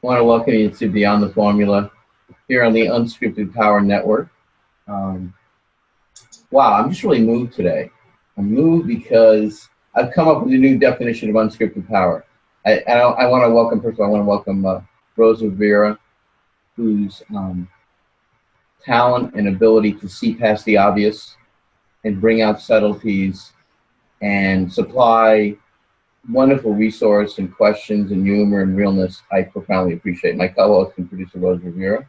I want to welcome you to Beyond the Formula here on the Unscripted Power Network. Um, wow, I'm just really moved today. I'm moved because I've come up with a new definition of unscripted power. I want to welcome, first of all, I want to welcome Rose Rivera, whose talent and ability to see past the obvious and bring out subtleties and supply wonderful resource and questions and humor and realness. I profoundly appreciate. My co-host and producer, Rose Rivera.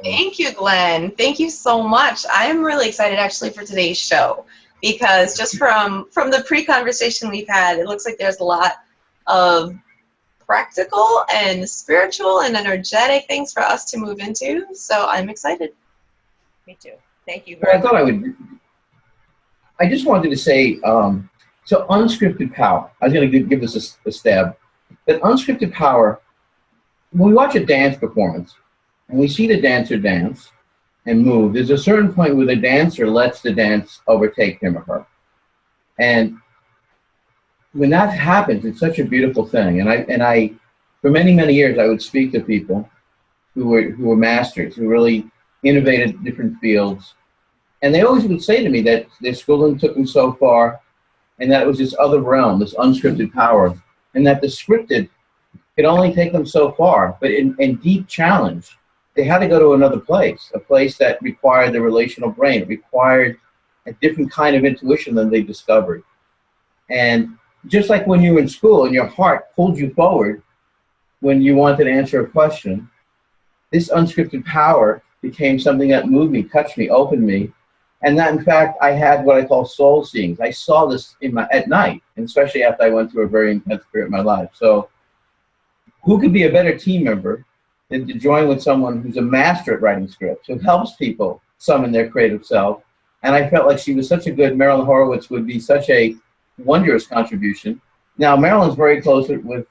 Thank you, Glenn. Thank you so much. I am really excited actually for today's show because just from the pre-conversation we've had, it looks like there's a lot of practical and spiritual and energetic things for us to move into. So I'm excited. Me too. Thank you very much. I just wanted to say, so unscripted power, I was going to give this a stab, that unscripted power, when we watch a dance performance and we see the dancer dance and move, there's a certain point where the dancer lets the dance overtake him or her. And when that happens, it's such a beautiful thing. And I for many, many years, I would speak to people who were masters, who really innovated different fields. And they always would say to me that their schooling took them so far, and that it was this other realm, this unscripted power, and that the scripted could only take them so far. But in deep challenge, they had to go to another place, a place that required the relational brain. It required a different kind of intuition than they discovered. And just like when you were in school and your heart pulled you forward when you wanted to answer a question, this unscripted power became something that moved me, touched me, opened me. And that, in fact, I had what I call soul seeings. I saw this at night, and especially after I went through a very intense period of my life. So who could be a better team member than to join with someone who's a master at writing scripts, who helps people summon their creative self? And I felt like she was such a good, Marilyn Horowitz would be such a wondrous contribution. Now, Marilyn's very close with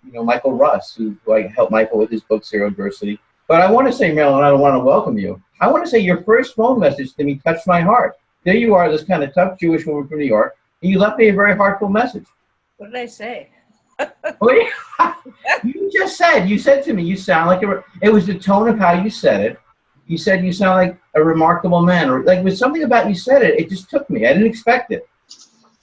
Michael Russ, who I helped Michael with his book, Zero Adversity. But I want to say, Marilyn, I want to welcome you. I want to say your first phone message to me touched my heart. There you are, this kind of tough Jewish woman from New York, and you left me a very heartful message. What did I say? Oh, yeah. You said to me, you sound like it was the tone of how you said it. You said you sound like a remarkable man, or like with something about you said it, it just took me. I didn't expect it.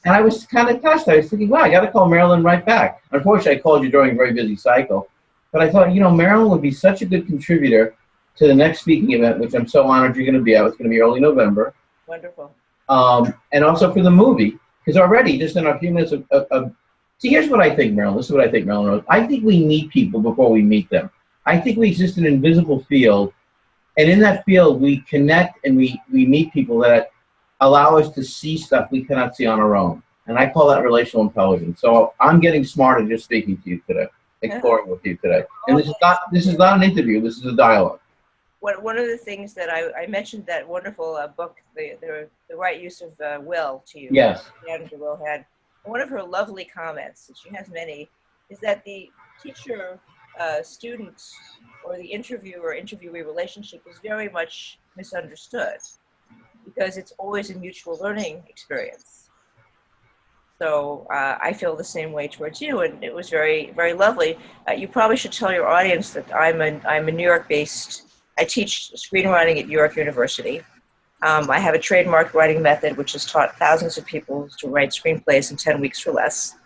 And I was kind of touched. I was thinking, wow, I got to call Marilyn right back. Unfortunately, I called you during a very busy cycle. But I thought, Marilyn would be such a good contributor to the next speaking event, which I'm so honored you're going to be at. It's going to be early November. Wonderful. And also for the movie, because already, just in a few minutes see, here's what I think, Marilyn. This is what I think, Marilyn Rose. I think we meet people before we meet them. I think we exist in an invisible field, and in that field, we connect and we meet people that allow us to see stuff we cannot see on our own. And I call that relational intelligence. So I'm getting smarter just speaking to you today, exploring with you today. And this is not an interview. This is a dialogue. One of the things that I mentioned, that wonderful book, the Right Use of Will, to you. Yes. Andrew Will had. One of her lovely comments, and she has many, is that the teacher student or the interviewee relationship is very much misunderstood because it's always a mutual learning experience. So I feel the same way towards you, and it was very, very lovely. You probably should tell your audience that I'm a New York-based. I teach screenwriting at New York University. I have a trademark writing method which has taught thousands of people to write screenplays in 10 weeks or less.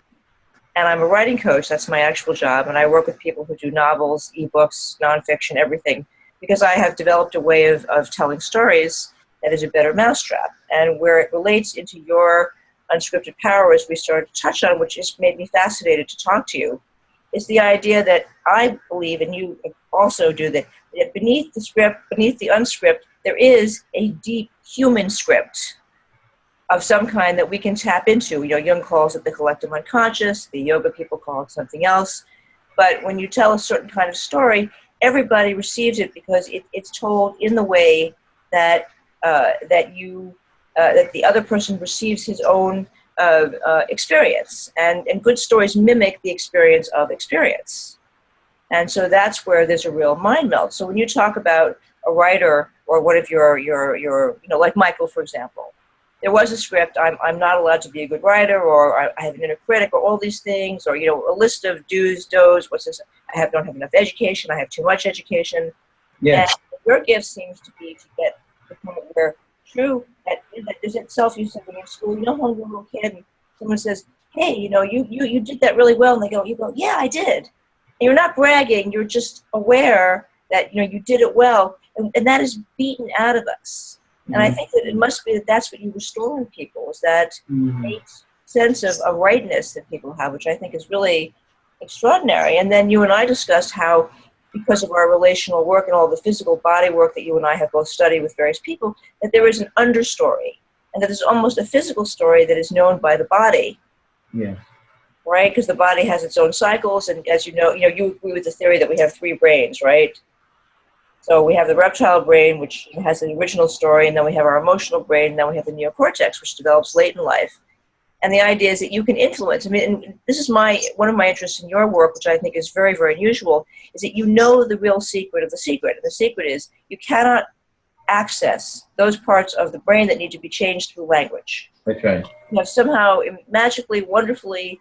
And I'm a writing coach. That's my actual job. And I work with people who do novels, ebooks, nonfiction, everything, because I have developed a way of telling stories that is a better mousetrap. And where it relates into your unscripted power, as we started to touch on, which has made me fascinated to talk to you, is the idea that I believe, and you also do, that beneath the script, beneath the unscript, there is a deep human script of some kind that we can tap into. Jung calls it the collective unconscious. The yoga people call it something else. But when you tell a certain kind of story, everybody receives it because it's told in the way that that the other person receives his own experience. And good stories mimic the experience of experience. And so that's where there's a real mind meld. So when you talk about a writer or one of your like Michael, for example, there was a script. I'm not allowed to be a good writer, or I have an inner critic, or all these things, or, a list of do's, don'ts. What's this? Don't have enough education. I have too much education. Yes. And your gift seems to be to get to the point where that is itself. You said when you're in school, when you're a little kid, and someone says, "Hey, you did that really well," and you go, "Yeah, I did." And you're not bragging. You're just aware that you did it well, and that is beaten out of us. And I think that it must be that's what you restore in people, is that innate sense of rightness that people have, which I think is really extraordinary. And then you and I discussed how, because of our relational work and all the physical body work that you and I have both studied with various people, that there is an understory, and that there's almost a physical story that is known by the body. Yeah. Right? Because the body has its own cycles, and as you agree with the theory that we have 3 brains, right? So we have the reptile brain, which has an original story, and then we have our emotional brain, and then we have the neocortex, which develops late in life. And the idea is that you can influence. I mean, and this is one of my interests in your work, which I think is very, very unusual, is that the real secret of the secret. And the secret is you cannot access those parts of the brain that need to be changed through language. That's right. Somehow, magically, wonderfully,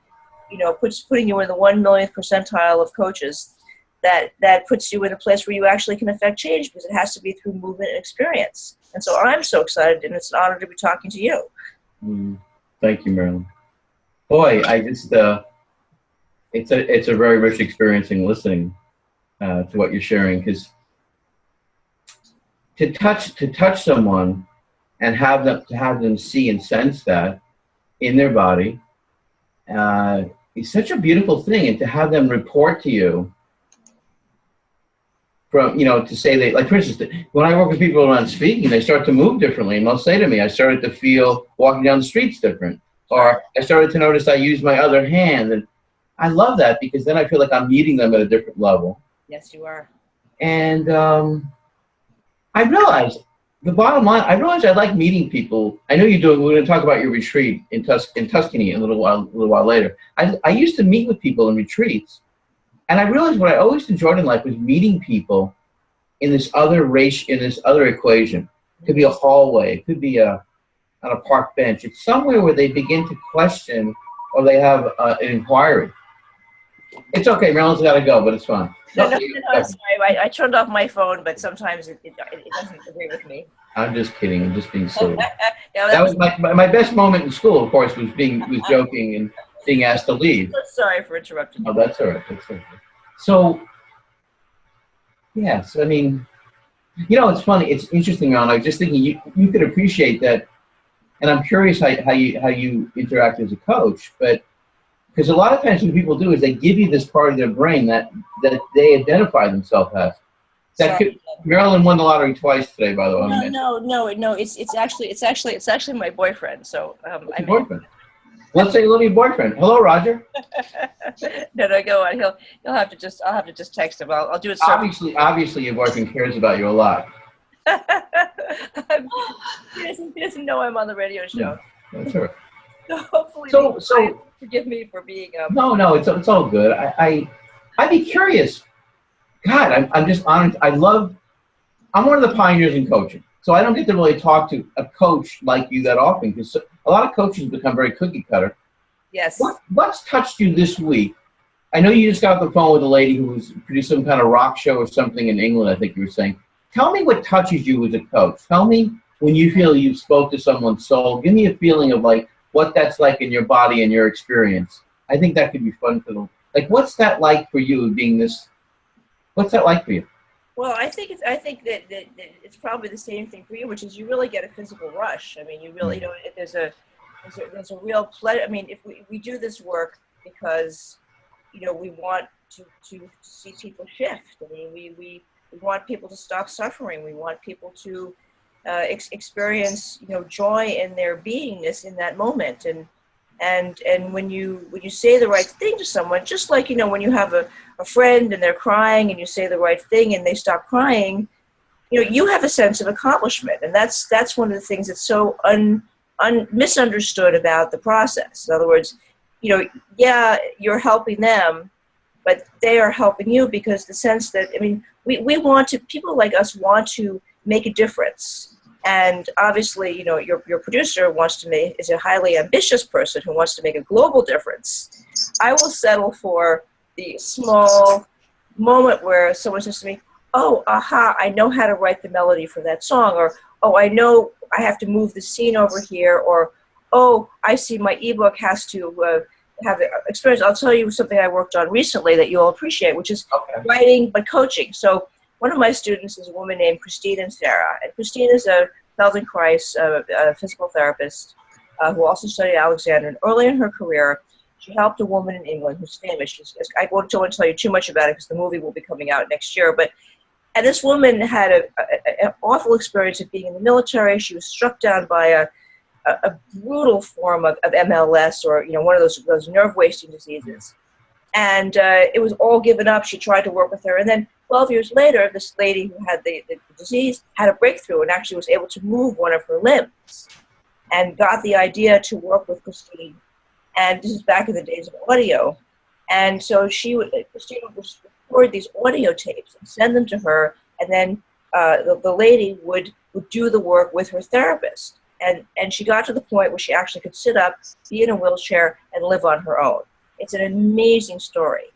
putting you in the 1 millionth percentile of coaches, that puts you in a place where you actually can affect change, because it has to be through movement and experience. And so I'm so excited, and it's an honor to be talking to you. Thank you, Marilyn. Boy, I just it's a very rich experience in listening to what you're sharing, because to touch someone and have them see and sense that in their body is such a beautiful thing, and to have them report to you. From, to say that, like, for instance, when I work with people around speaking, they start to move differently, and they'll say to me, I started to feel walking down the streets different, or I started to notice I use my other hand, and I love that, because then I feel like I'm meeting them at a different level. Yes, you are. And I realized, the bottom line, I like meeting people. I know you're doing, we're going to talk about your retreat in Tuscany a little while later. I used to meet with people in retreats. And I realized what I always enjoyed in life was meeting people in this other equation. It could be a hallway, it could be on a park bench. It's somewhere where they begin to question, or they have an inquiry. It's okay, Marilyn's got to go, but it's fine. No, sorry. I turned off my phone, but sometimes it doesn't agree with me. I'm just kidding. I'm just being silly. That was my best moment in school, of course, was joking and being asked to leave. Sorry for interrupting. Oh, that's all right. So, yes, I mean, it's funny. It's interesting, Ron. I was just thinking you could appreciate that, and I'm curious how you interact as a coach. But because a lot of times what people do is they give you this part of their brain that they identify themselves as. Marilyn won the lottery twice today, by the way. No. It's actually my boyfriend. So your boyfriend. Let's say hello to your boyfriend. Hello, Roger. No, go on. I'll have to just text him. I'll do it. Obviously, your boyfriend cares about you a lot. He doesn't know I'm on the radio show. That's all right. So hopefully, forgive me for being. No, it's all good. I'd be curious. God, I'm just honored. I'm one of the pioneers in coaching. So I don't get to really talk to a coach like you that often, because a lot of coaches become very cookie cutter. Yes. What's touched you this week? I know you just got off the phone with a lady who was producing some kind of rock show or something in England, I think you were saying. Tell me what touches you as a coach. Tell me when you feel you spoke to someone's soul. Give me a feeling of like what that's like in your body and your experience. I think that could be fun for them. Like, what's that like for you being this? What's that like for you? Well, I think that it's probably the same thing for you, which is you really get a physical rush. I mean, you really, there's a real pleasure. I mean, if we do this work because, we want to see people shift. I mean, we want people to stop suffering. We want people to experience, joy in their beingness in that moment. And when you say the right thing to someone, just like, when you have a friend and they're crying and you say the right thing and they stop crying, you have a sense of accomplishment. And that's one of the things that's so misunderstood about the process. In other words, you're helping them, but they are helping you, because the sense that, I mean, people like us want to make a difference. And obviously, you know, your producer is a highly ambitious person who wants to make a global difference. I will settle for the small moment where someone says to me, oh, aha, I know how to write the melody for that song, or, oh, I know I have to move the scene over here, or, oh, I see my ebook has to have experience. I'll tell you something I worked on recently that you'll appreciate, which is writing but coaching. So one of my students is a woman named Christine and Sarah, and Christine is a Feldenkrais physical therapist who also studied Alexander, and early in her career, she helped a woman in England who's famous. I won't tell you too much about it because the movie will be coming out next year, and this woman had an awful experience of being in the military. She was struck down by a brutal form of MLS, or, you know, one of those nerve-wasting diseases. And it was all given up. She tried to work with her. And then 12 years later, this lady who had the disease had a breakthrough and actually was able to move one of her limbs and got the idea to work with Christine. And this is back in the days of audio. And so Christine would record these audio tapes and send them to her, and then the lady would do the work with her therapist. And she got to the point where she actually could sit up, be in a wheelchair, and live on her own. It's an amazing story.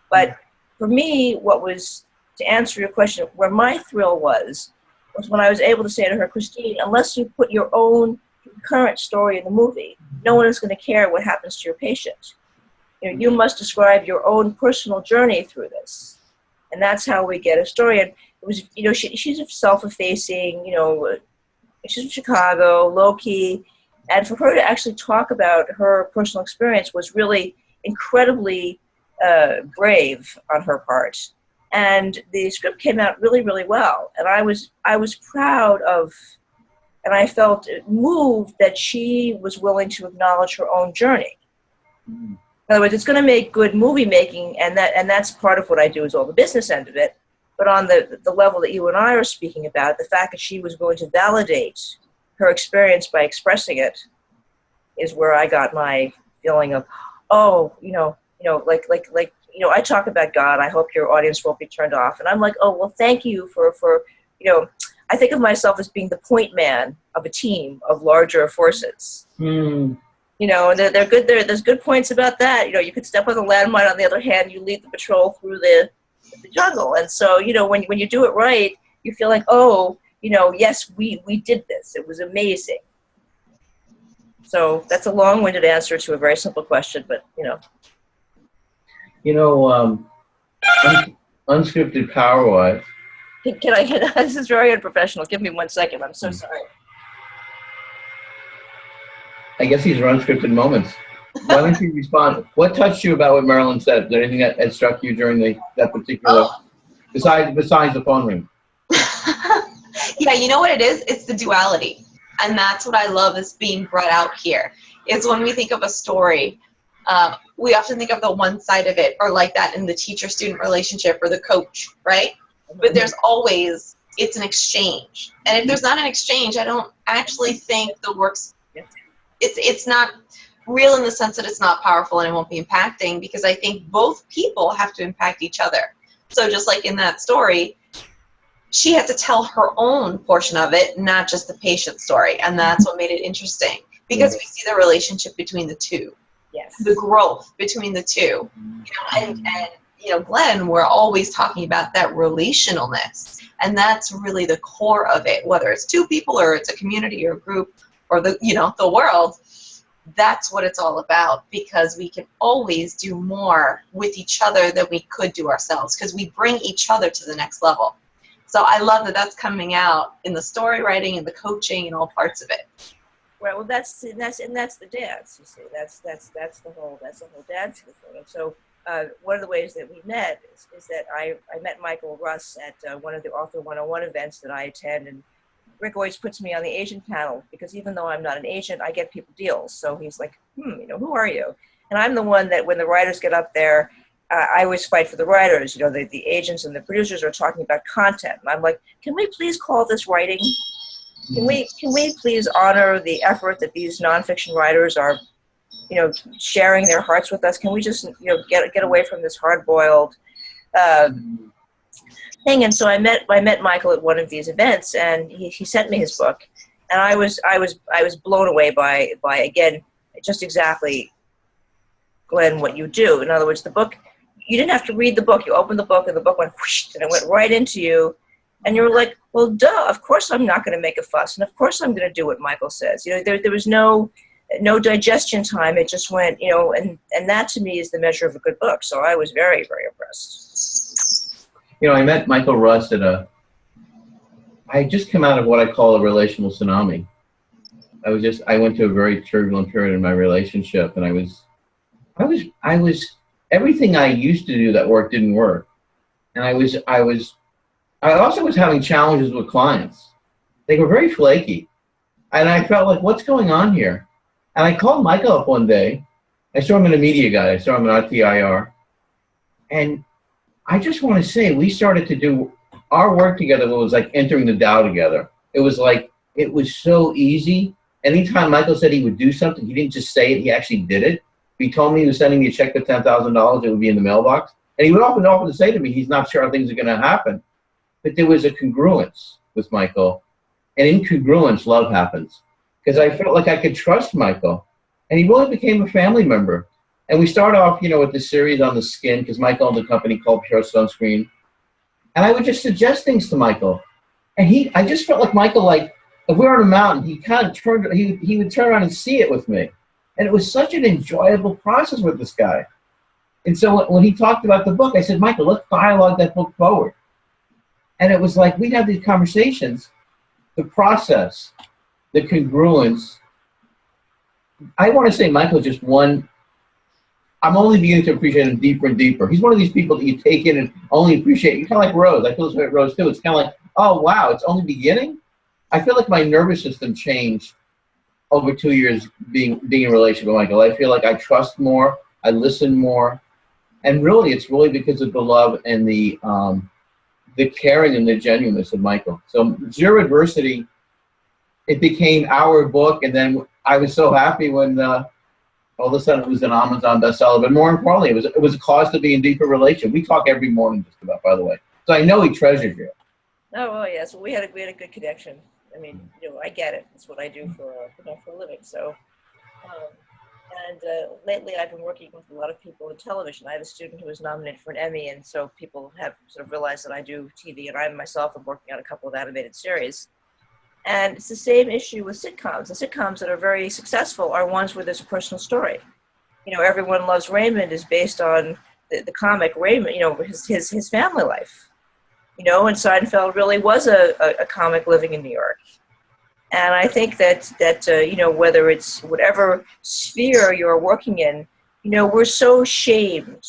But for me, to answer your question, where my thrill was when I was able to say to her, Christine, unless you put your own current story in the movie, no one is going to care what happens to your patient. You know, you must describe your own personal journey through this. And that's how we get a story. And it was, you know, she's self-effacing, you know, she's from Chicago, low-key. And for her to actually talk about her personal experience was really incredibly brave on her part. And the script came out really, really well. And I was proud of, and I felt moved that she was willing to acknowledge her own journey. Mm. In other words, it's going to make good movie making, and that's part of what I do, is all the business end of it. But on the level that you and I are speaking about, the fact that she was going to validate her experience by expressing it is where I got my feeling of, oh, like I talk about God. I hope your audience won't be turned off. And I'm like, oh, well, thank you for I think of myself as being the point man of a team of larger forces. Mm. You know, they're good. There's good points about that. You know, you could step on the landmine. On the other hand, you lead the patrol through the jungle. And so, you know, when you do it right, you feel like, oh, you know, yes, we did this. It was amazing. So that's a long-winded answer to a very simple question, but, you know. You know, unscripted power-wise. Can I get, this is very unprofessional. Give me 1 second. I'm so sorry. I guess these are unscripted moments. Why don't you respond? What touched you about what Marilyn said? Is there anything that struck you during that particular, besides the phone ring? Yeah, you know what it is? It's the duality. And that's what I love is being brought out here. Is when we think of a story, we often think of the one side of it, or like that in the teacher-student relationship or the coach, right? But there's always, it's an exchange. And if there's not an exchange, I don't actually think the work's, it's not real in the sense that it's not powerful and it won't be impacting, because I think both people have to impact each other. So just like in that story, she had to tell her own portion of it, not just the patient's story. And that's what made it interesting, because we see the relationship between the two. Yes. The growth between the two. And you know, Glenn, we're always talking about that relationalness. And that's really the core of it, whether it's two people or it's a community or a group or the world. That's what it's all about, because we can always do more with each other than we could do ourselves, because we bring each other to the next level. So I love that that's coming out in the story writing and the coaching and all parts of it. Right. Well, that's the dance. You see, that's the whole dance of the thing. And so one of the ways that we met is that I met Michael Russ at one of the Author 101 events that I attend, and Rick always puts me on the agent panel, because even though I'm not an agent, I get people deals. So he's like, who are you? And I'm the one that when the writers get up there, I always fight for the writers. You know, the agents and the producers are talking about content. And I'm like, can we please call this writing? Can we please honor the effort that these nonfiction writers are, sharing their hearts with us? Can we just, get away from this hard-boiled thing? And so I met Michael at one of these events, and he sent me his book. And I was blown away by again, just exactly, Glenn, what you do. In other words, the book, you didn't have to read the book. You opened the book and the book went whoosh, and it went right into you. And you were like, well, duh, of course I'm not going to make a fuss. And of course I'm going to do what Michael says. You know, there was no digestion time. It just went, you know, and that to me is the measure of a good book. So I was very, very impressed. You know, I met Michael Rust I had just come out of what I call a relational tsunami. I went to a very turbulent period in my relationship, and I was, everything I used to do that work didn't work. And I also was having challenges with clients. They were very flaky. And I felt like, what's going on here? And I called Michael up one day. I saw him in a media guide. I saw him in RTIR. And I just want to say, we started to do our work together. It was like entering the Tao together. It was like, it was so easy. Anytime Michael said he would do something, he didn't just say it, he actually did it. If he told me he was sending me a check for $10,000, it would be in the mailbox. And he would often say to me, he's not sure how things are going to happen. But there was a congruence with Michael. And in congruence, love happens. Because I felt like I could trust Michael. And he really became a family member. And we start off, you know, with this series on the skin, because Michael owned a company called Pure Sunscreen. And I would just suggest things to Michael. And I just felt like Michael, like, if we were on a mountain, he kind of he would turn around and see it with me. And it was such an enjoyable process with this guy. And so when he talked about the book, I said, Michael, let's dialogue that book forward. And it was like, we'd have these conversations, the process, the congruence. I want to say Michael just one, I'm only beginning to appreciate him deeper and deeper. He's one of these people that you take in and only appreciate. You're kind of like Rose. I feel this way at Rose too. It's kind of like, oh, wow, it's only beginning? I feel like my nervous system changed over 2 years being in a relationship with Michael. I feel like I trust more, I listen more, and really, it's really because of the love and the caring and the genuineness of Michael. So Zero Adversity, it became our book, and then I was so happy when all of a sudden it was an Amazon bestseller. But more importantly, it was a cause to be in deeper relationship. We talk every morning just about, by the way. So I know he treasures you. Oh, well, yes. We had a good connection. I mean, you know, I get it. It's what I do for a living. So, lately I've been working with a lot of people in television. I have a student who was nominated for an Emmy, and so people have sort of realized that I do TV, and I myself am working on a couple of animated series. And it's the same issue with sitcoms. The sitcoms that are very successful are ones where there's a personal story. You know, Everyone Loves Raymond is based on the comic Raymond, you know, his family life. You know, and Seinfeld really was a comic living in New York. And I think that you know, whether it's whatever sphere you're working in, you know, we're so shamed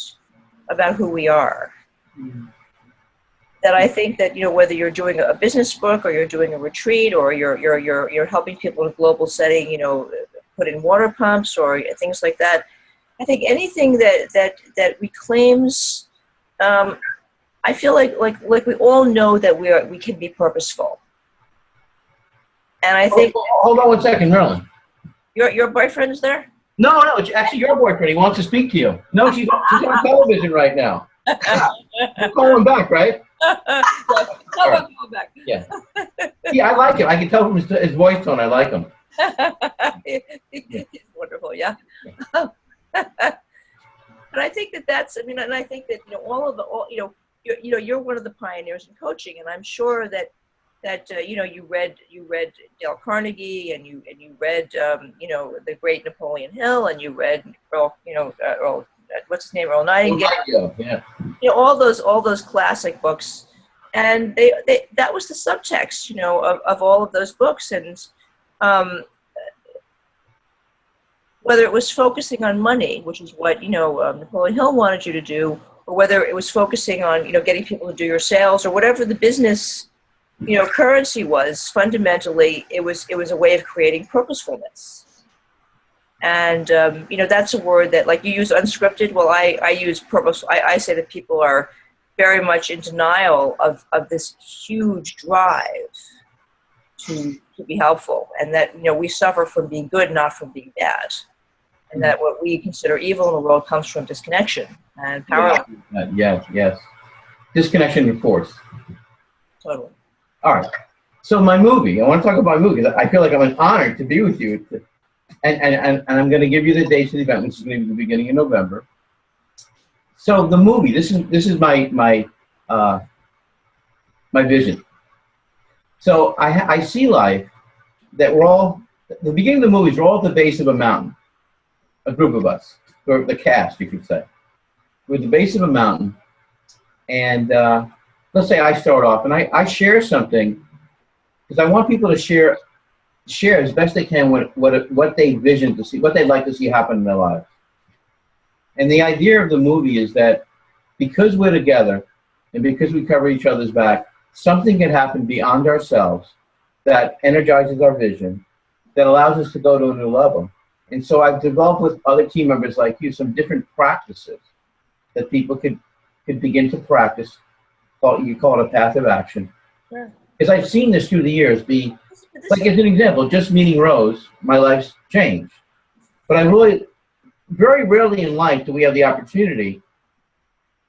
about who we are. Mm-hmm. That I think that, you know, whether you're doing a business book or you're doing a retreat or you're helping people in a global setting, you know, put in water pumps or things like that, I think anything that reclaims, I feel like we all know that we can be purposeful. And I think hold on 1 second, Marilyn. Your boyfriend is there? No, it's actually your boyfriend. He wants to speak to you. No, she's on television right now. We'll call him back, right? Call back. Yeah. Yeah, I like him. I can tell from his voice tone I like him. He's wonderful, yeah. But I think that's, I mean, and I think that, you know, you're one of the pioneers in coaching, and I'm sure that you know, you read Dale Carnegie, and you read you know, the great Napoleon Hill, and you read Earl what's his name, Earl Nightingale. Yeah. You know, all those classic books, and they that was the subtext, you know, of all of those books, and whether it was focusing on money, which is what, you know, Napoleon Hill wanted you to do, or whether it was focusing on, you know, getting people to do your sales, or whatever the business, you know, currency was, fundamentally, it was a way of creating purposefulness. And, you know, that's a word that, like, you use unscripted. Well, I use purpose. I say that people are very much in denial of this huge drive to be helpful, and that, you know, we suffer from being good, not from being bad. And that what we consider evil in the world comes from disconnection and power. Yes. Disconnection and force. Totally. All right. So my movie, I want to talk about my movie because I feel like I'm honored to be with you. And I'm going to give you the dates of the event, which is going to be the beginning of November. So the movie, this is my vision. So I see life that we're all, the beginning of the movie is we're all at the base of a mountain, a group of us, or the cast, you could say. We're at the base of a mountain, and let's say I start off, and I share something, because I want people to share as best they can what they vision to see, what they'd like to see happen in their lives. And the idea of the movie is that because we're together, and because we cover each other's back, something can happen beyond ourselves that energizes our vision, that allows us to go to a new level. And so I've developed with other team members like you some different practices that people could begin to practice. You call it a path of action. Sure. Because I've seen this through the years be, like as an example, just meeting Rose, my life's changed. But I really, very rarely in life do we have the opportunity,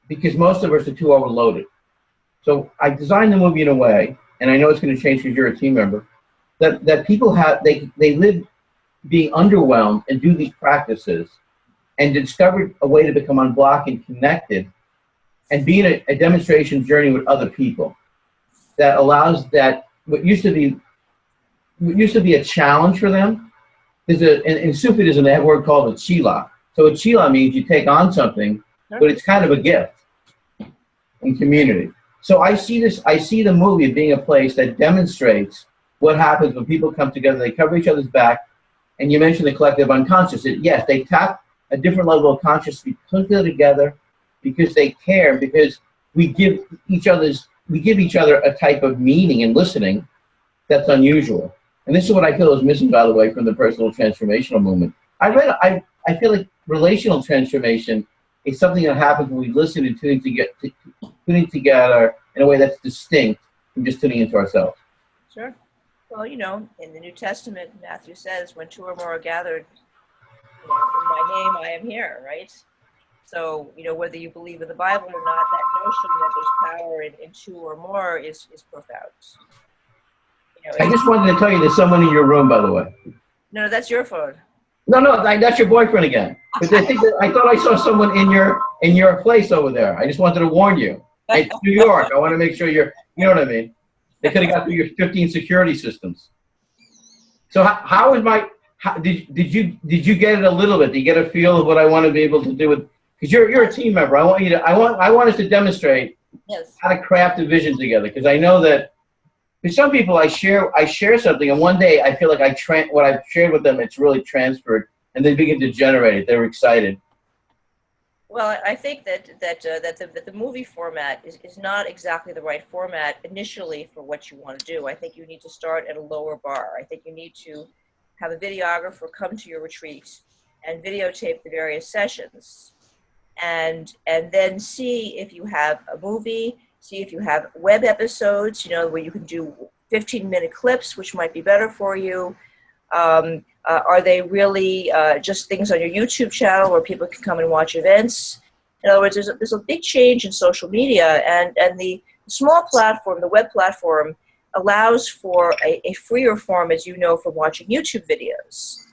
because most of us are too overloaded. So I designed the movie in a way, and I know it's going to change because you're a team member, that people they live being underwhelmed and do these practices and discovered a way to become unblocked and connected and be in a demonstration journey with other people that allows that what used to be a challenge for them. In Sufism, they have a word called a chila. So a chila means you take on something, but it's kind of a gift in community. So I see the movie being a place that demonstrates what happens when people come together, they cover each other's back, and you mentioned the collective unconscious. Yes, they tap a different level of consciousness because they're together, because they care, because we give each other a type of meaning and listening that's unusual. And this is what I feel is missing, by the way, from the personal transformational movement. I feel like relational transformation is something that happens when we listen and tuning together in a way that's distinct from just tuning into ourselves. Sure. Well, in the New Testament, Matthew says, when two or more are gathered, in my name, I am here, right? So, whether you believe in the Bible or not, that notion that there's power in two or more is profound. I just wanted to tell you there's someone in your room, by the way. No, that's your phone. No, that's your boyfriend again. But I thought I saw someone in your place over there. I just wanted to warn you. It's New York. I want to make sure you know what I mean. They could have got through your 15 security systems. So did you get it a little bit? Did you get a feel of what I want to be able to do with? Because you're a team member. I want us to demonstrate how to craft a vision together. Because I know that for some people, I share something, and one day I feel like what I've shared with them, it's really transferred, and they begin to generate it. They're excited. Well, I think that the movie format is not exactly the right format initially for what you want to do. I think you need to start at a lower bar. I think you need to have a videographer come to your retreat and videotape the various sessions, and then see if you have a movie, see if you have web episodes, where you can do 15-minute clips, which might be better for you. Are they really just things on your YouTube channel where people can come and watch events? In other words, there's a big change in social media, and the small platform, the web platform, allows for a freer form, as you know from watching YouTube videos.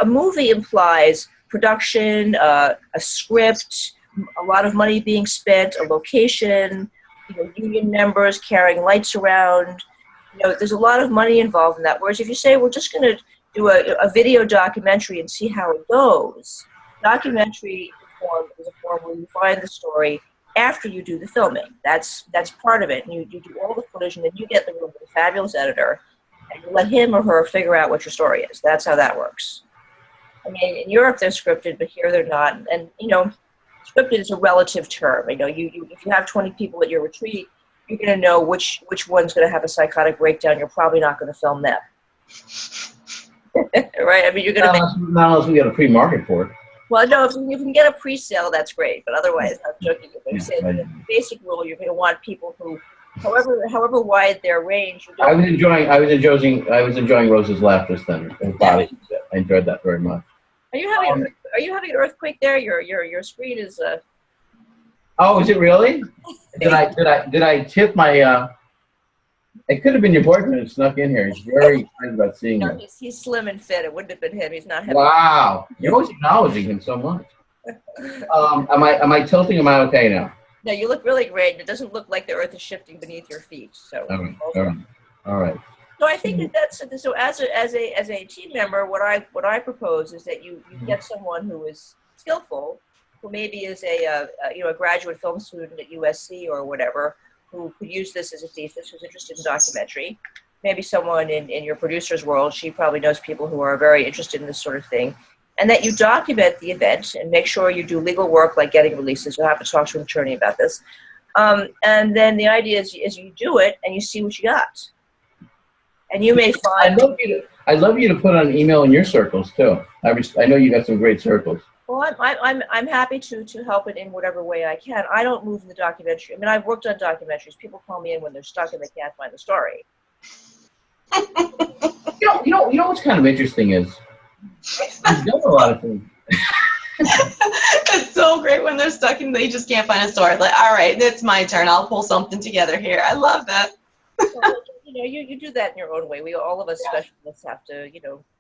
A movie implies production, a script, a lot of money being spent, a location, union members carrying lights around. There's a lot of money involved in that. Whereas if you say, we're just going to do a video documentary and see how it goes, documentary form is a form where you find the story after you do the filming. That's part of it. And you do all the footage, and then you get the room with a fabulous editor, and you let him or her figure out what your story is. That's how that works. I mean, in Europe they're scripted, but here they're not. And scripted is a relative term. If you have 20 people at your retreat, you're going to know which one's going to have a psychotic breakdown. You're probably not going to film them. Right? I mean, you're going to not unless we get a pre-market for it. Well, no, if you can get a pre-sale, that's great. But otherwise, I'm joking. But you say the basic rule, you're going to want people who, however wide their range. I was enjoying Rose's laugh just then. I enjoyed that very much. Are you having an earthquake there? Your screen is. Oh, is it really? Did I tip my It could have been your boyfriend who snuck in here. He's very excited about seeing No, you. he's slim and fit. It wouldn't have been him. He's not heavy. Wow, you're always acknowledging him so much. Am I tilting? Am I okay now? No, you look really great, and it doesn't look like the earth is shifting beneath your feet. So, All right. so I think that's so. As a team member, what I propose is that you get someone who is skillful, who maybe is a graduate film student at USC or whatever, who could use this as a thesis, who's interested in documentary. Maybe someone in your producer's world, she probably knows people who are very interested in this sort of thing. And that you document the event and make sure you do legal work like getting releases. You'll have to talk to an attorney about this. And then the idea is you do it and you see what you got. And you may find... I'd love you to put on email in your circles too. I know you got some great circles. Well, I'm happy to help it in whatever way I can. I don't move in the documentary. I mean, I've worked on documentaries. People call me in when they're stuck and they can't find the story. You know what's kind of interesting is you've done a lot of things. It's so great when they're stuck and they just can't find a story. Like, all right, it's my turn. I'll pull something together here. I love that. Well, you do that in your own way. All of us specialists have to,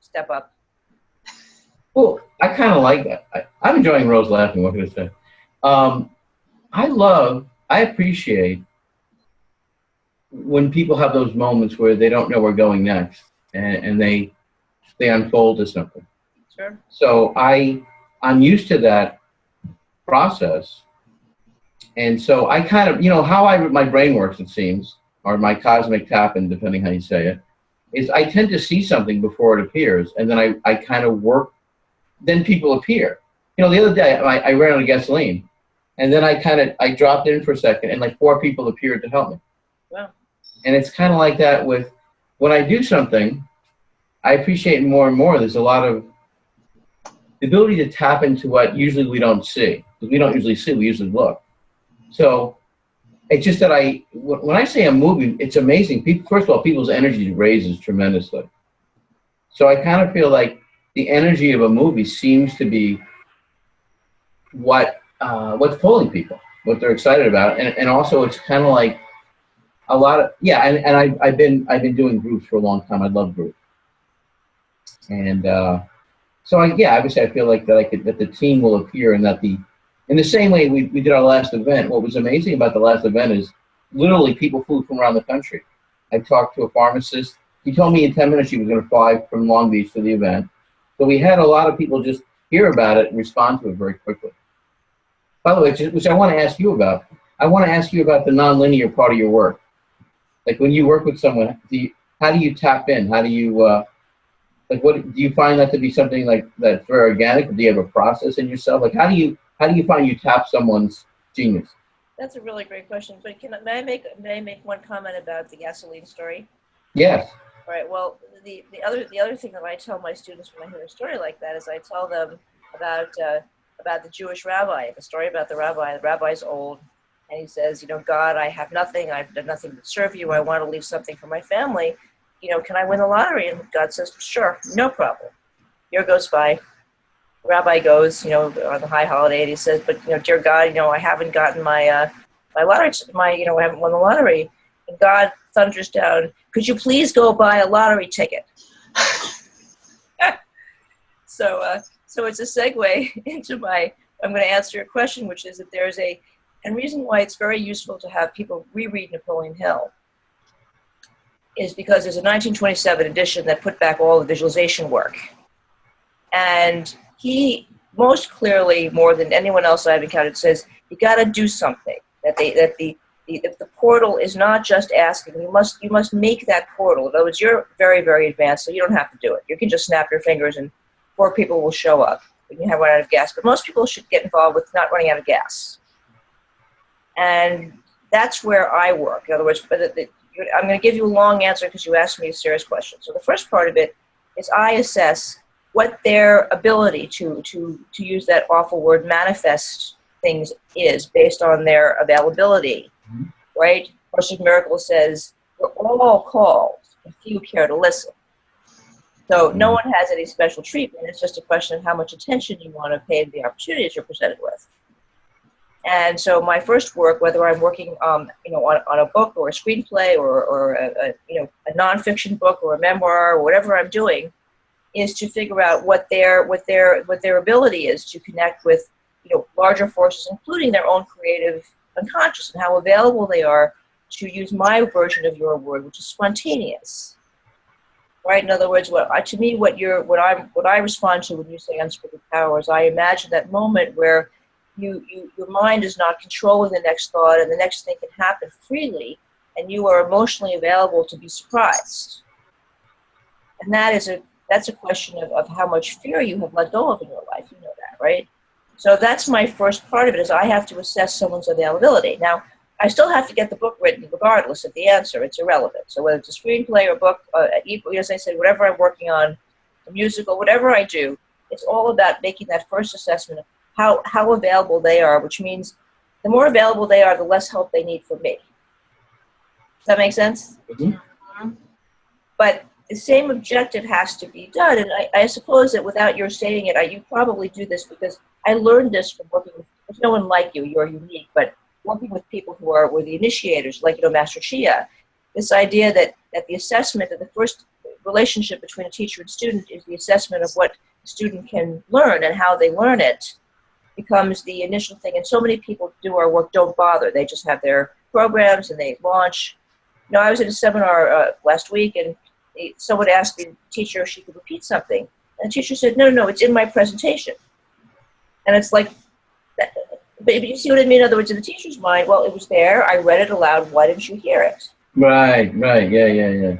step up. Well, I kind of like that. I'm enjoying Rose laughing. What can I say? I appreciate when people have those moments where they don't know where going next and they unfold to something. Sure. So I'm used to that process. And so I kind of, how my brain works, it seems, or my cosmic tap-in, depending how you say it, is I tend to see something before it appears. And then I kind of work, then people appear. The other day I ran out of gasoline and then I dropped in for a second and like 4 people appeared to help me. Wow. And it's kind of like that with when I do something, I appreciate more and more. There's a lot of the ability to tap into what usually we don't see. Because we don't usually see, we usually look. So it's just that when I say I'm moving, it's amazing. First of all, people's energy raises tremendously. So I kind of feel like the energy of a movie seems to be what's pulling people, what they're excited about. And also it's kind of like a lot of, and I've been doing groups for a long time. I love groups. And so obviously I feel like that the team will appear and that in the same way we did our last event. What was amazing about the last event is literally people flew from around the country. I talked to a pharmacist. He told me in 10 minutes she was going to fly from Long Beach to the event. So we had a lot of people just hear about it and respond to it very quickly. By the way, which I want to ask you about. I want to ask you about the nonlinear part of your work. Like when you work with someone, how do you tap in? How do you, what do you find that to be something like that's very organic? Do you have a process in yourself? Like how do you find you tap someone's genius? That's a really great question. But may I make one comment about the gasoline story? Yes. All right. Well, the other thing that I tell my students when I hear a story like that is I tell them about the Jewish rabbi, the story about the rabbi. The rabbi's old, and he says, God, I have nothing. I've done nothing but serve you. I want to leave something for my family. Can I win the lottery? And God says, sure, no problem. Year goes by. The rabbi goes, on the high holiday, and he says, but, dear God, I haven't gotten my lottery, I haven't won the lottery. And God thunders down, could you please go buy a lottery ticket? So it's a segue into I'm going to answer your question, which is that and reason why it's very useful to have people reread Napoleon Hill is because there's a 1927 edition that put back all the visualization work. And he most clearly, more than anyone else I've encountered, says you got to do something. That the portal is not just asking. You must make that portal. In other words, you're very, very advanced, so you don't have to do it. You can just snap your fingers and 4 people will show up when you have run out of gas. But most people should get involved with not running out of gas. And that's where I work. In other words, I'm going to give you a long answer because you asked me a serious question. So the first part of it is I assess what their ability to use that awful word manifest things is based on their availability, right? Course of Miracles says, we're all called, if you care to listen. So no one has any special treatment. It's just a question of how much attention you want to pay to the opportunities you're presented with. And so my first work, whether I'm working, on a book or a screenplay or a nonfiction book or a memoir or whatever I'm doing, is to figure out what their ability is to connect with, larger forces, including their own creative unconscious, and how available they are to use my version of your word, which is spontaneous. Right? In other words, what I respond to when you say unscripted power is I imagine that moment where your mind is not controlling the next thought and the next thing can happen freely, and you are emotionally available to be surprised. And that's a question of how much fear you have let go of in your life. You know that, right? So that's my first part of it, is I have to assess someone's availability. Now, I still have to get the book written regardless of the answer. It's irrelevant. So whether it's a screenplay or book, as I said, whatever I'm working on, a musical, whatever I do, it's all about making that first assessment of how available they are, which means the more available they are, the less help they need from me. Does that make sense? Mm-hmm. But the same objective has to be done. And I suppose that without your saying it, you probably do this because I learned this from working with, there's no one like you, you're unique, but working with people who were the initiators, like, Master Chia, this idea that the assessment of the first relationship between a teacher and student is the assessment of what the student can learn and how they learn it becomes the initial thing. And so many people do our work, don't bother. They just have their programs and they launch. I was at a seminar last week, and someone asked the teacher if she could repeat something. And the teacher said, no, it's in my presentation. And it's like, but you see what I mean? In other words, in the teacher's mind, well, it was there, I read it aloud, why didn't you hear it? Right, yeah.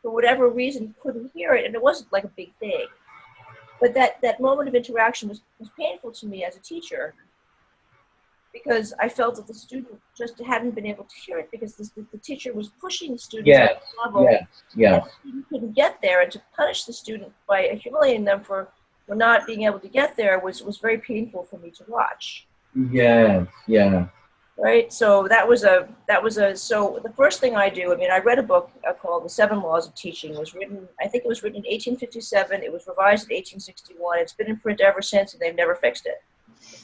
For whatever reason, couldn't hear it, and it wasn't like a big thing. But that moment of interaction was painful to me as a teacher, because I felt that the student just hadn't been able to hear it because the teacher was pushing the student to a level yeah. that the student couldn't get there, and to punish the student by humiliating them for not being able to get there was very painful for me to watch. Yeah. Right. So so the first thing I do, I read a book called The 7 Laws of Teaching. It was written in 1857. It was revised in 1861. It's been in print ever since, and they've never fixed it.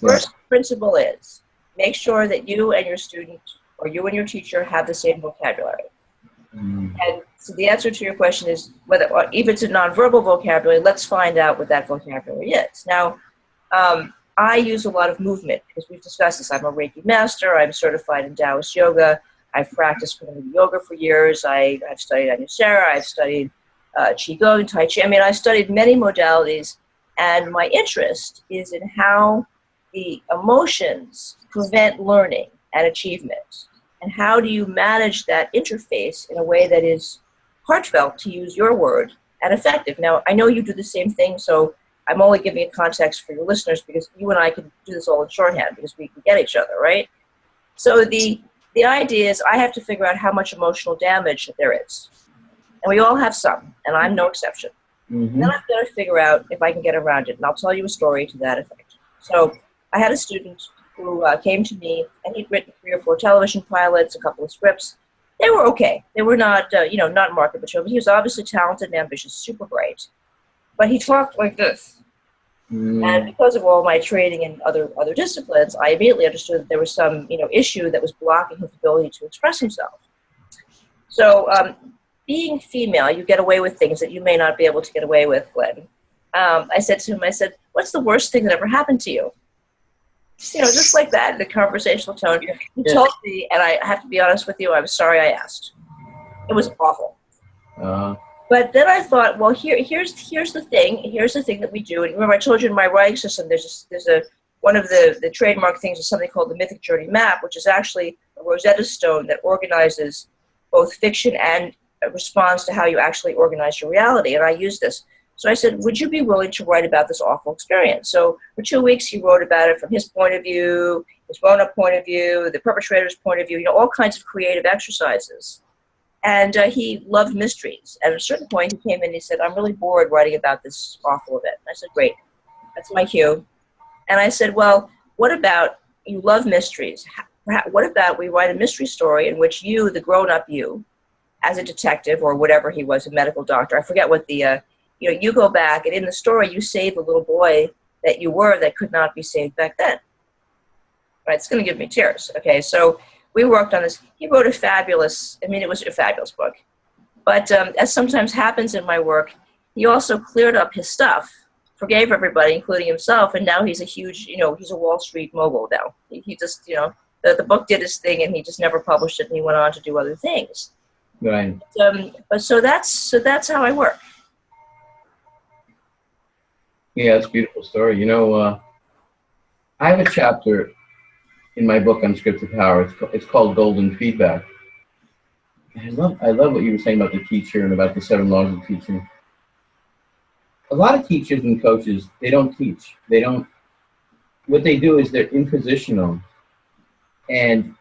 The first principle is make sure that you and your student, or you and your teacher, have the same vocabulary. And so the answer to your question is if it's a nonverbal vocabulary, let's find out what that vocabulary is. Now, I use a lot of movement because we've discussed this. I'm a Reiki master. I'm certified in Taoist yoga. I've practiced Kundalini yoga for years. I've studied Anusara. I've studied Qigong, Tai Chi. I studied many modalities, and my interest is in how the emotions prevent learning and achievement. And how do you manage that interface in a way that is heartfelt, to use your word, and effective? Now, I know you do the same thing, so I'm only giving a context for your listeners because you and I can do this all in shorthand because we can get each other, right? So the idea is I have to figure out how much emotional damage there is. And we all have some, and I'm no exception. Mm-hmm. Then I've got to figure out if I can get around it, and I'll tell you a story to that effect. So I had a student who came to me, and he'd written 3 or 4 television pilots, a couple of scripts. They were okay. They were not, not market material, but he was obviously talented and ambitious, super bright. But he talked like this. And because of all my training in other disciplines, I immediately understood that there was some, issue that was blocking his ability to express himself. So being female, you get away with things that you may not be able to get away with, Glenn. I said to him, what's the worst thing that ever happened to you? Just like that, in a conversational tone. He told me, and I have to be honest with you, I was sorry I asked. It was awful. But then I thought, well, here's the thing. Here's the thing that we do. And remember, I told you in my writing system, there's one of the trademark things is something called the Mythic Journey Map, which is actually a Rosetta Stone that organizes both fiction and responds to how you actually organize your reality. And I use this. So I said, would you be willing to write about this awful experience? So for 2 weeks, he wrote about it from his point of view, his grown-up point of view, the perpetrator's point of view, all kinds of creative exercises. And he loved mysteries. At a certain point, he came in and he said, I'm really bored writing about this awful event. I said, great. That's my cue. And I said, well, what about you love mysteries? What about we write a mystery story in which you, the grown-up you, as a detective or whatever he was, a medical doctor, I forget what the, you go back and in the story you save the little boy that you were that could not be saved back then. Right, it's going to give me tears. Okay, so we worked on this. He wrote a fabulous, I mean, it was a fabulous book. But as sometimes happens in my work, he also cleared up his stuff, forgave everybody, including himself, and now he's a huge, he's a Wall Street mogul now. He just, the book did his thing, and he just never published it, and he went on to do other things. Right. But so that's how I work. Yeah, it's a beautiful story. I have a chapter in my book, Unscripted Power. It's called Golden Feedback. And I love what you were saying about the teacher and about the 7 laws of teaching. A lot of teachers and coaches, they don't teach. What they do is they're impositional, and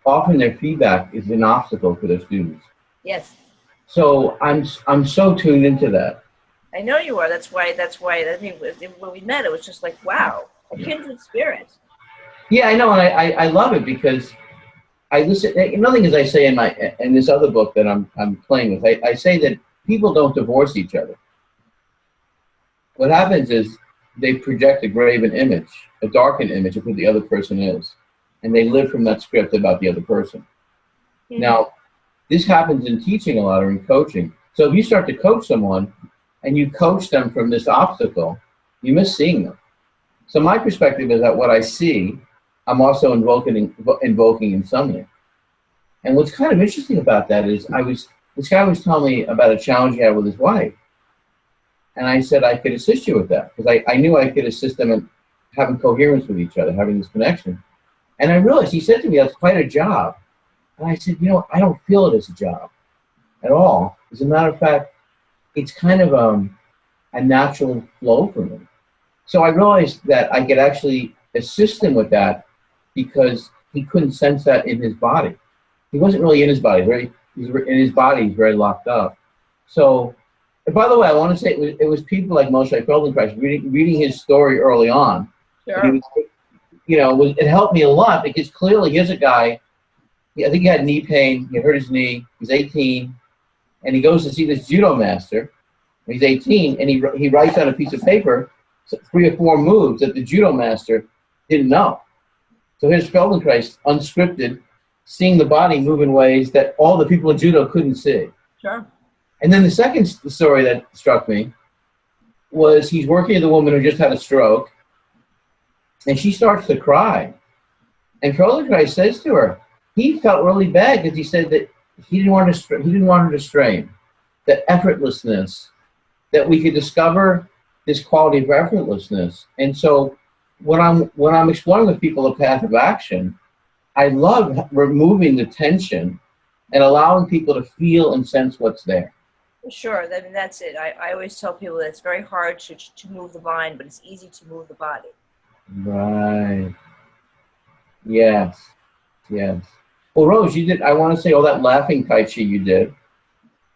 often their feedback is an obstacle for their students. Yes. So I'm so tuned into that. I know you are. That's why. I mean, when we met, it was just like, wow, a kindred spirit. Yeah, I know, and I love it because I listen. Nothing, as I say in this other book that I'm playing with, I say that people don't divorce each other. What happens is they project a graven image, a darkened image of who the other person is, and they live from that script about the other person. Mm-hmm. Now, this happens in teaching a lot or in coaching. So if you start to coach someone and you coach them from this obstacle, you miss seeing them. So my perspective is that what I see, I'm also invoking in something. And what's kind of interesting about that is this guy was telling me about a challenge he had with his wife. And I said I could assist you with that because I knew I could assist them in having coherence with each other, having this connection. And I realized, he said to me, that's quite a job. And I said, I don't feel it as a job at all. As a matter of fact, it's kind of a natural flow for me. So I realized that I could actually assist him with that because he couldn't sense that in his body. He wasn't really in his body. In his body, he's very locked up. So, and by the way, I want to say it was people like Moshe Feldenkrais reading his story early on. Sure. It helped me a lot because clearly here's a guy, I think he had knee pain, he hurt his knee, he's 18, and he goes to see this judo master. He's 18, and he writes on a piece of paper 3 or 4 moves that the judo master didn't know. So here's Feldenkrais, unscripted, seeing the body move in ways that all the people in judo couldn't see. Sure. And then the second story that struck me was he's working with a woman who just had a stroke, and she starts to cry. And Feldenkrais says to her, he felt really bad because he said that he didn't want her to strain. The effortlessness, that we could discover this quality of effortlessness. And so when I'm exploring with people a path of action, I love removing the tension and allowing people to feel and sense what's there. Sure, that's it. I always tell people that it's very hard to move the mind, but it's easy to move the body. Right. Yes. Yes. Well, Rose, I want to say all that laughing Tai Chi you did.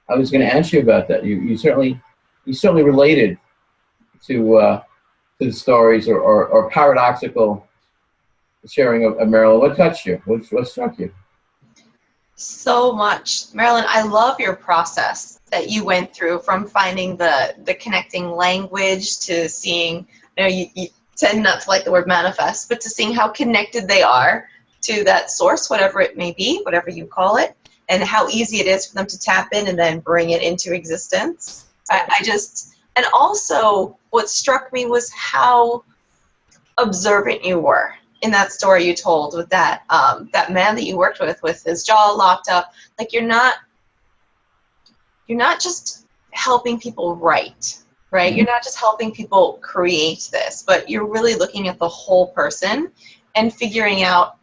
I was going to ask you about that. You certainly related to the stories or paradoxical sharing of Marilyn. What touched you? What struck you? So much. Marilyn, I love your process that you went through from finding the connecting language to seeing, you tend not to like the word manifest, but to seeing how connected they are to that source, whatever it may be, whatever you call it, and how easy it is for them to tap in and then bring it into existence. And also what struck me was how observant you were in that story you told with that man that you worked with his jaw locked up. Like you're not just helping people write, right? You're not just helping people create this, but you're really looking at the whole person and figuring out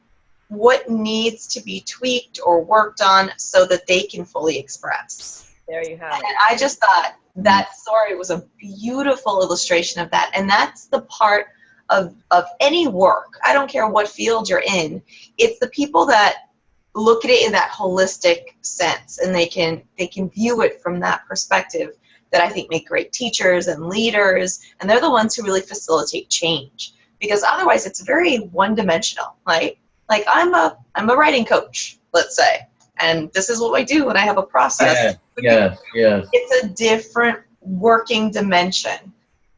what needs to be tweaked or worked on so that they can fully express. There you have it. And I just thought that story was a beautiful illustration of that. And that's the part of any work. I don't care what field you're in. It's the people that look at it in that holistic sense and they can view it from that perspective that I think make great teachers and leaders. And they're the ones who really facilitate change, because otherwise it's very one-dimensional, right? Like I'm a writing coach, let's say, and this is what I do when I have a process. Yes. It's a different working dimension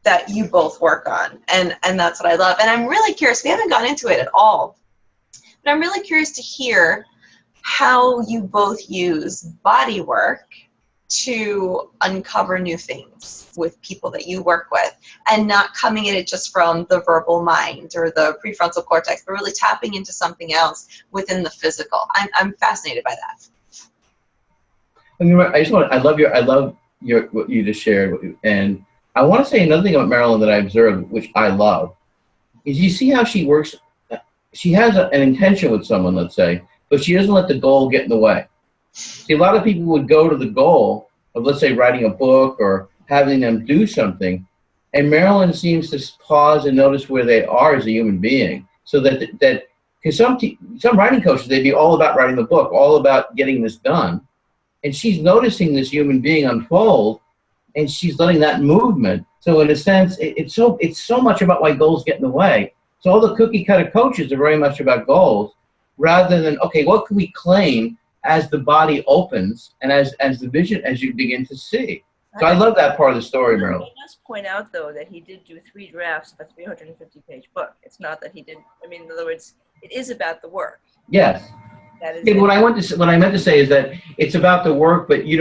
that you both work on, and that's what I love. And I'm really curious, we haven't gone into it at all, but I'm really curious to hear how you both use body work to uncover new things with people that you work with, and not coming at it just from the verbal mind or the prefrontal cortex, but really tapping into something else within the physical. I'm fascinated by that. I love what you just shared, and I want to say another thing about Marilyn that I observed, which I love, is you see how she works. She has an intention with someone, let's say, but she doesn't let the goal get in the way. See, a lot of people would go to the goal of, let's say, writing a book or having them do something, and Marilyn seems to pause and notice where they are as a human being, so that because some writing coaches, they'd be all about writing the book, all about getting this done, and she's noticing this human being unfold, and she's letting that movement. So in a sense, it's so much about why goals get in the way. So all the cookie cutter coaches are very much about goals, rather than, okay, what can we claim as the body opens and as the vision, as you begin to see. So I love that part of the story, Marilyn. I must point out, though, that he did do 3 drafts of a 350-page book. It's not that he didn't. I mean, in other words, it is about the work. Yes. That is Yeah, what I meant to say is that it's about the work, but you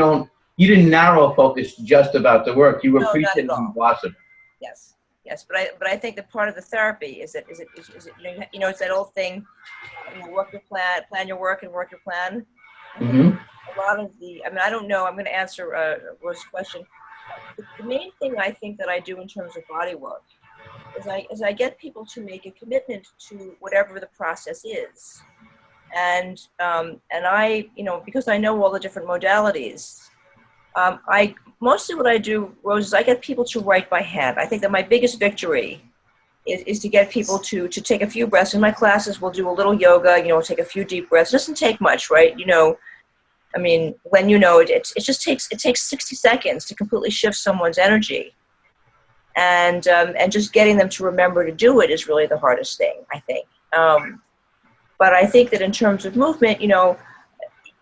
didn't narrow focus just about the work. You were preaching and blossoming. Yes. Yes, but I think that part of the therapy is it it's that old thing, work your plan your work, and work your plan. Mm-hmm. A lot of I don't know. I'm going to answer Rose's question. The main thing I think that I do in terms of body work is I get people to make a commitment to whatever the process is, and I, because I know all the different modalities. Mostly what I do, Rose, is I get people to write by hand. I think that my biggest victory is to get people to take a few breaths. In my classes, we'll do a little yoga, take a few deep breaths. It doesn't take much, right? I mean, when it just takes 60 seconds to completely shift someone's energy. And just getting them to remember to do it is really the hardest thing, I think. But I think that in terms of movement,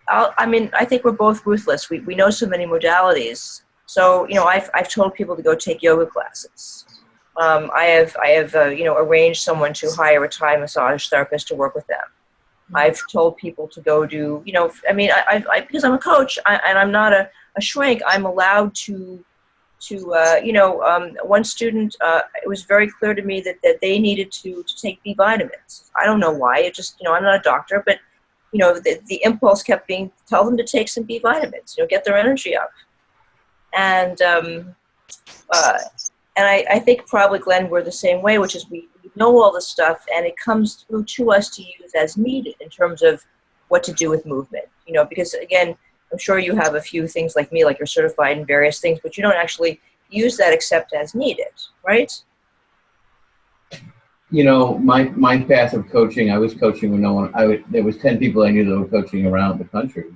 I think we're both ruthless. We know so many modalities. So, I've told people to go take yoga classes. I have arranged someone to hire a Thai massage therapist to work with them. I've told people to go do, because I'm a coach and I'm not a shrink, I'm allowed to one student, it was very clear to me that they needed to take B vitamins. I don't know why. It just, I'm not a doctor, but the impulse kept being, tell them to take some B vitamins, get their energy up. And I think probably, Glenn, we're the same way, which is we know all this stuff, and it comes through to us to use as needed in terms of what to do with movement. Because, again, I'm sure you have a few things like me, like you're certified in various things, but you don't actually use that except as needed, right? My path of coaching, I was coaching when no one, there was 10 people I knew that were coaching around the country.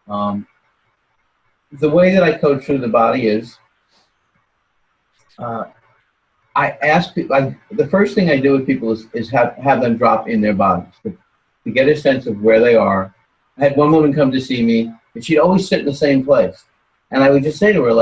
The way that I coach through the body is, I ask people, the first thing I do with people is have them drop in their bodies to get a sense of where they are. I had one woman come to see me, and she'd always sit in the same place. And I would just say to her,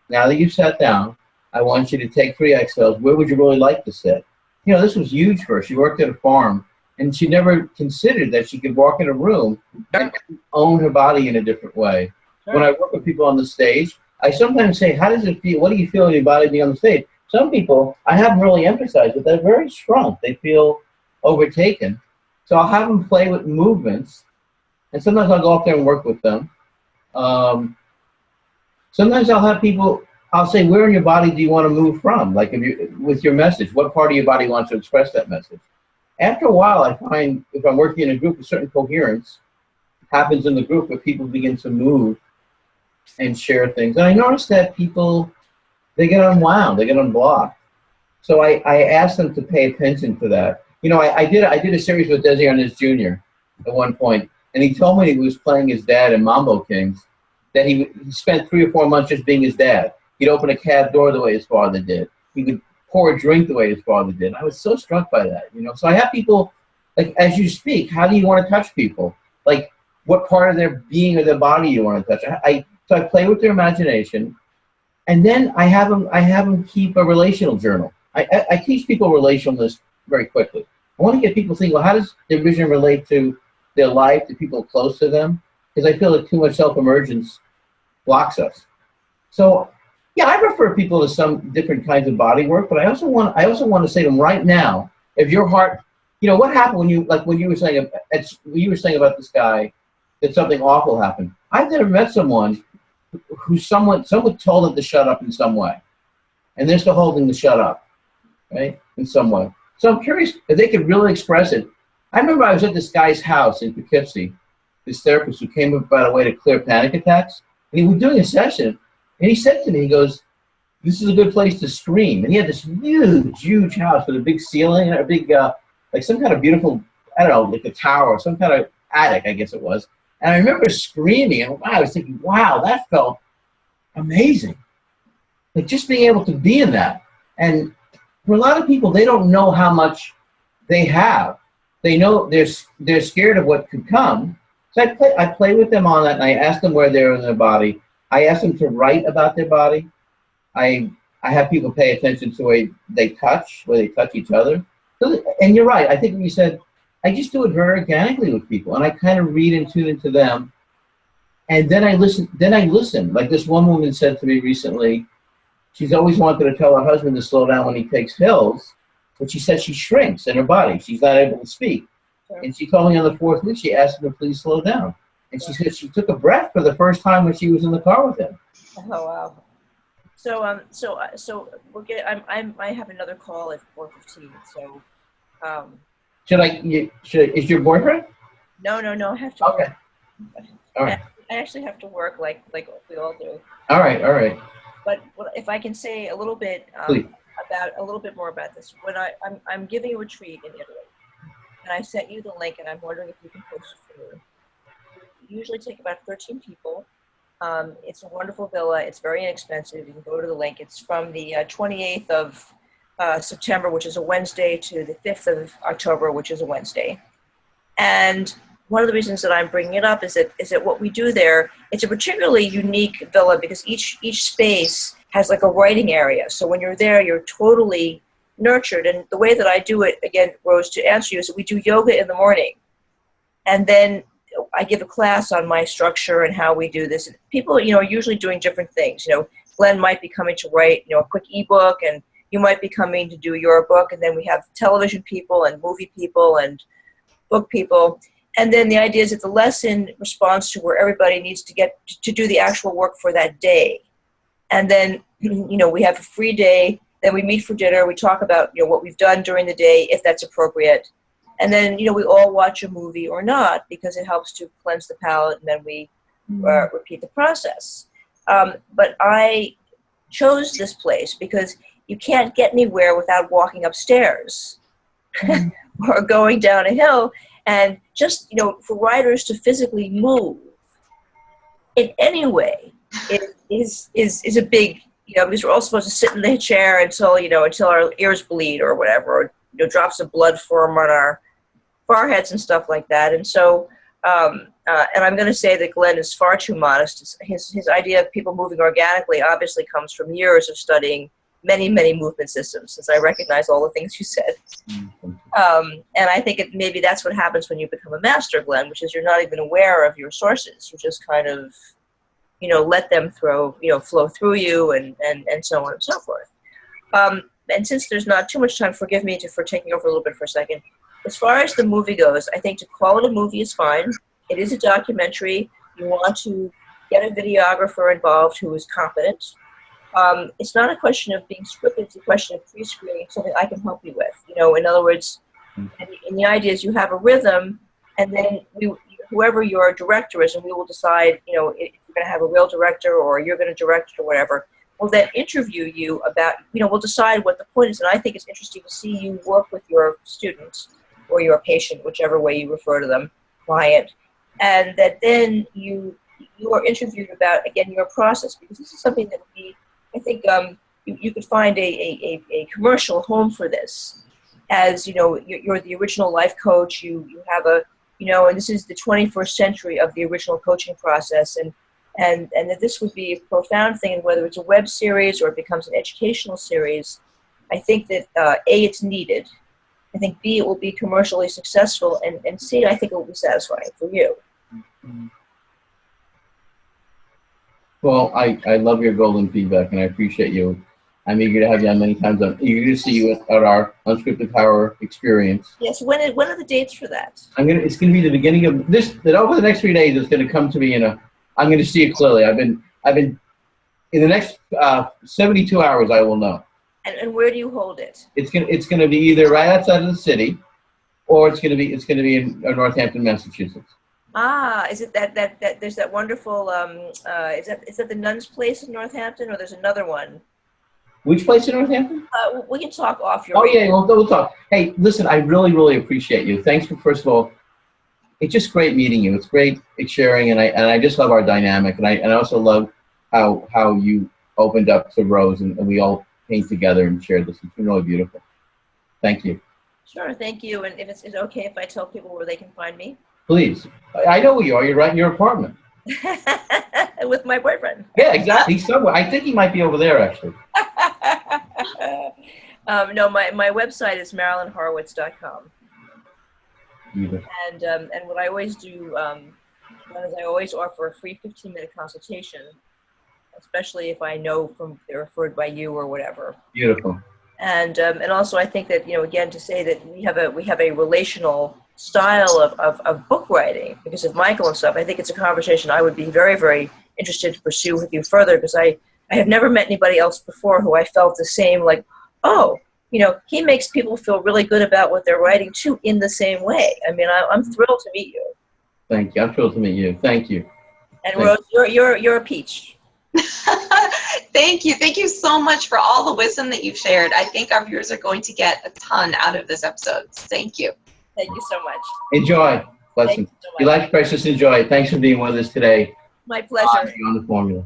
now that you've sat down, I want you to take 3 exhales. Where would you really like to sit? This was huge for her. She worked at a farm, and she never considered that she could walk in a room and own her body in a different way. Sure. When I work with people on the stage, I sometimes say, how does it feel? What do you feel in your body being on the stage? Some people, I haven't really emphasized, but they're very shrunk. They feel overtaken. So I'll have them play with movements, and sometimes I'll go up there and work with them. Sometimes I'll have people, I'll say, where in your body do you want to move from? With your message, what part of your body wants to express that message? After a while, I find if I'm working in a group, a certain coherence happens in the group where people begin to move and share things. And I notice that people, they get unwound, they get unblocked. So I asked them to pay attention to that. I did a series with Desi Arnaz Jr. at one point, and he told me he was playing his dad in Mambo Kings, that he spent 3 or 4 months just being his dad. He'd open a cab door the way his father did. He would pour a drink the way his father did. I was so struck by that, So I have people, as you speak, how do you want to touch people? What part of their being or their body you want to touch? So I play with their imagination. And then I have them keep a relational journal. I teach people relationalness very quickly. I want to get people thinking, well, how does their vision relate to their life, to people close to them? Because I feel that too much self-emergence blocks us. So, yeah, I refer people to some different kinds of body work, but I also want to say to them right now, if your heart, what happened when you were saying about this guy, that something awful happened. I've never met someone who someone told them to shut up in some way, and they're still holding the shut up, right, in some way. So I'm curious if they could really express it. I remember I was at this guy's house in Poughkeepsie, this therapist who came up about a way to clear panic attacks, and he was doing a session, and he said to me, he goes, "This is a good place to scream." And he had this huge house with a big ceiling and a big, like some kind of beautiful, I don't know, like a tower, some kind of attic, I guess it was. And I remember screaming, and I was thinking, wow, that felt amazing. Like just being able to be in that. And for a lot of people, they don't know how much they have. They know they're scared of what could come. So I play with them on that, and I ask them where they're in their body. I ask them to write about their body. I have people pay attention to the way they touch each other. So, and you're right. I think when you said, I just do it very organically with people, and I kind of read and tune into them, and then I listen. Like this one woman said to me recently, she's always wanted to tell her husband to slow down when he takes pills, but she said she shrinks in her body. She's not able to speak. Sure. And she told me on the 4th week, she asked him to please slow down. And she said she took a breath for the first time when she was in the car with him. Oh, wow. So we're getting. I have another call at 4:15. So, is your boyfriend? No. I have to. Okay. Work. All right. I actually have to work like we all do. All right. But if I can say a little bit more about this, when I'm giving a retreat in Italy, and I sent you the link, and I'm wondering if you can post it for me. We usually take about 13 people. It's a wonderful villa. It's very inexpensive. You can go to the link. It's from the 28th of September, which is a Wednesday, to the 5th of October, which is a Wednesday. And one of the reasons that I'm bringing it up is that what we do there, it's a particularly unique villa because each space has like a writing area. So when you're there, you're totally nurtured. And the way that I do it, again, Rose, to answer you, is that we do yoga in the morning. And then I give a class on my structure and how we do this. And people, are usually doing different things. Glenn might be coming to write, a quick ebook, and you might be coming to do your book. And then we have television people and movie people and book people. And then the idea is that the lesson responds to where everybody needs to get to do the actual work for that day. And then, we have a free day. Then we meet for dinner. We talk about, what we've done during the day, if that's appropriate. And then, we all watch a movie or not because it helps to cleanse the palate, and then we repeat the process. But I chose this place because you can't get anywhere without walking upstairs or going down a hill. And just, for riders to physically move in any way is a big, because we're all supposed to sit in the chair until our ears bleed or whatever, or, drops of blood form on our foreheads and stuff like that. And so, and I'm going to say that Glenn is far too modest. His idea of people moving organically obviously comes from years of studying many, many movement systems, since I recognize all the things you said. And I think maybe that's what happens when you become a master, Glenn, which is you're not even aware of your sources. You just kind of, let them flow through you and so on and so forth. And since there's not too much time, forgive me for taking over a little bit for a second. As far as the movie goes, I think to call it a movie is fine. It is a documentary. You want to get a videographer involved who is competent. It's not a question of being scripted. It's a question of pre-screening, something I can help you with. In other words, and the idea is you have a rhythm, and then whoever your director is, and we will decide, if you're going to have a real director or you're going to direct it or whatever, we'll then interview you about, we'll decide what the point is. And I think it's interesting to see you work with your students or your patient, whichever way you refer to them, client, and that then you are interviewed about, again, your process, because this is something that would be, I think you could find a commercial home for this. As you're the original life coach, you have and this is the 21st century of the original coaching process, and and that this would be a profound thing, and whether it's a web series or it becomes an educational series, I think that A, it's needed. I think B, it will be commercially successful, and C, I think it will be satisfying for you. Well, I love your golden feedback, and I appreciate you. I'm eager to have you on many times. I'm eager to see you at our Unscripted Power experience. Yes, when are the dates for that? It's gonna be the beginning of this. That over the next 3 days, it's gonna come to me I'm gonna see it clearly. I've been in the next 72 hours. I will know. And where do you hold it? It's gonna be either right outside of the city, or it's gonna be in Northampton, Massachusetts. Ah, is it that there's that wonderful is that the Nun's Place in Northampton, or there's another one? Which place in Northampton? We can talk off your. Oh yeah, we'll talk. Hey, listen, I really appreciate you. Thanks for, first of all, it's just great meeting you. It's great sharing, and I just love our dynamic, and I also love how you opened up to Rose, and we all came together and shared this. It's been really beautiful. Thank you. Sure, thank you. And if it's okay if I tell people where they can find me? Please. I know who you are. You're right in your apartment. With my boyfriend. Yeah, exactly. He's somewhere. I think he might be over there, actually. No, my website is marilynhorowitz.com. And what I always do is I always offer a free 15-minute consultation, especially if I know they're referred by you or whatever. Beautiful. And also I think that, again, to say that we have a relational style of book writing because of Michael and stuff. I think it's a conversation I would be very, very interested to pursue with you further, because I have never met anybody else before who I felt the same, like, oh, he makes people feel really good about what they're writing too in the same way. I mean, I'm thrilled to meet you. Thank you. I'm thrilled to meet you. Thank you. And Rose, you're a peach. Thank you. Thank you so much for all the wisdom that you've shared. I think our viewers are going to get a ton out of this episode. Thank you. Thank you so much. Enjoy. Blessings. So you like Precious, enjoy. Thanks for being with us today. My pleasure. On the formula.